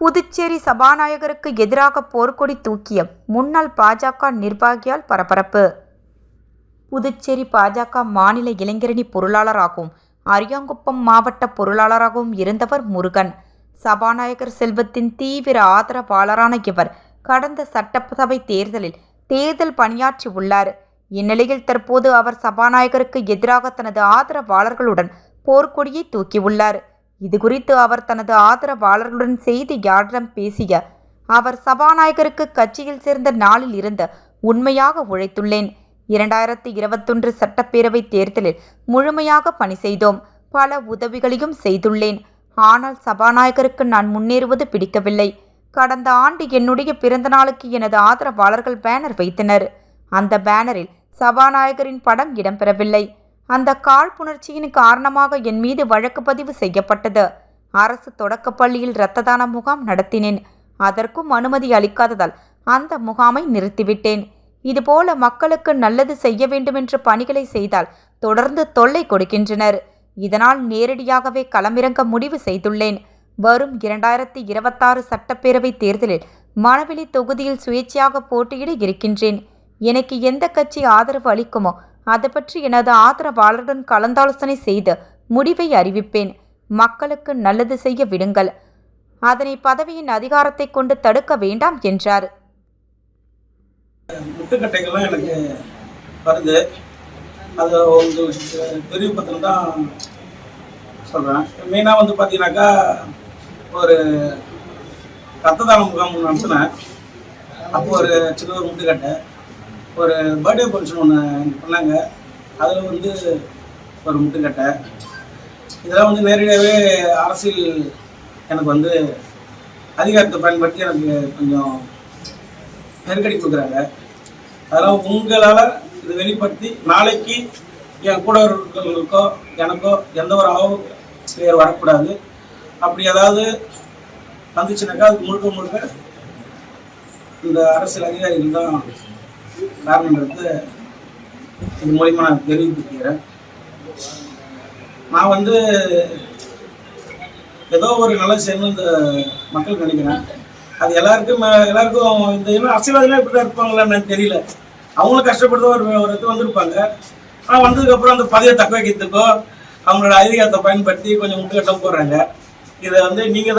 புதுச்சேரி சபாநாயகருக்கு எதிராக போர்க்கொடி தூக்கிய முன்னாள் பாஜக நிர்வாகியால் பரபரப்பு. புதுச்சேரி பாஜக மாநில இளைஞரணி பொருளாளராகவும் அரியாங்குப்பம் மாவட்ட பொருளாளராகவும் இருந்தவர் முருகன். சபாநாயகர் செல்வத்தின் தீவிர ஆதரவாளரான இவர் கடந்த சட்டசபை தேர்தலில் தேர்தல் பணியாற்றி உள்ளார். இந்நிலையில் தற்போது அவர் சபாநாயகருக்கு எதிராக தனது ஆதரவாளர்களுடன் போர்க்கொடியை தூக்கியுள்ளார். இதுகுறித்து அவர் தனது ஆதரவாளர்களுடன் செய்தியாளரிடம் பேசிய அவர், சபாநாயகருக்கு கட்சியில் சேர்ந்த நாளில் இருந்து உண்மையாக உழைத்துள்ளேன். 2021 சட்டப்பேரவை தேர்தலில் முழுமையாக பணி செய்தோம். பல உதவிகளையும் செய்துள்ளேன். ஆனால் சபாநாயகருக்கு நான் முன்னேறுவது பிடிக்கவில்லை. கடந்த ஆண்டு என்னுடைய பிறந்த நாளுக்கு எனது ஆதரவாளர்கள் பேனர் வைத்தனர். அந்த பேனரில் சபாநாயகரின் படம் இடம்பெறவில்லை. அந்த காழ்ப்புணர்ச்சியின் காரணமாக என் மீது வழக்கு பதிவு செய்யப்பட்டது. அரசு தொடக்கப்பள்ளியில் இரத்த தான முகாம் நடத்தினேன். அதற்கும் அனுமதி அளிக்காததால் அந்த முகாமை நிறுத்திவிட்டேன். இதுபோல மக்களுக்கு நல்லது செய்ய வேண்டுமென்ற பணிகளை செய்தால் தொடர்ந்து தொல்லை கொடுக்கின்றனர். இதனால் நேரடியாகவே களமிறங்க முடிவு செய்துள்ளேன். வரும் 2026 சட்டப்பேரவை தேர்தலில் மணவெளி தொகுதியில் சுயேட்சையாக போட்டியிட இருக்கின்றேன். எனக்கு எந்த கட்சி ஆதரவு அளிக்குமோ அது பற்றி எனது ஆதரவாளருடன் கலந்தாலோசனை செய்து முடிவை அறிவிப்பேன். மக்களுக்கு நல்லது செய்ய விடுங்கள். அதனை பதவியின் அதிகாரத்தை கொண்டு தடுக்க வேண்டாம் என்றார். முட்டுக்கட்டைகள்லாம் எனக்கு வருது. அதை உங்களுக்கு தெரிவிப்பதில் தான் சொல்கிறேன். மெயினாக வந்து பார்த்தீங்கன்னாக்கா, ஒரு ரத்த தான முகாம் நடத்தினேன். அப்போ ஒரு சின்ன ஒரு முட்டுக்கட்டை, ஒரு பர்த்டே ஃபங்க்ஷன் ஒன்று பண்ணாங்க. அதில் வந்து ஒரு முட்டுக்கட்டை. இதெல்லாம் வந்து நேரடியாகவே அரசியல் எனக்கு வந்து அதிகாரத்தை பயன்படுத்தி எனக்கு கொஞ்சம் நெருக்கடி கொடுக்குறாங்க. அதனால் உங்களால் இதை வெளிப்படுத்தி நாளைக்கு என் கூட இருக்கிறவங்களுக்கோ எனக்கோ எந்த ஒரு பேர் வரக்கூடாது. அப்படி ஏதாவது வந்துச்சுனாக்கா அது முழுக்க முழுக்க இந்த அரசியல் அதிகாரிகள் தான் காரணங்கிறது இது மூலிமா நான் தெரிவிக்கிறேன். நான் வந்து ஏதோ ஒரு நல்லது செய்யணும் இந்த மக்கள் நினைக்கிறேன். அது எல்லாருக்கும் இந்த இன்னும் அரசியல்வாதிலாம் இப்படி தான் இருப்பாங்களான்னு எனக்கு தெரியல. அவங்களும் கஷ்டப்பட்டு ஒரு இது வந்திருப்பாங்க. ஆனால் வந்ததுக்கப்புறம் அந்த பதவியை தக்க வைக்கிறதுக்கோ அவங்களோட அதிகாரத்தை பயன்படுத்தி கொஞ்சம் முட்டுக்கட்டம் போடுறாங்க. இதை வந்து நீங்கள்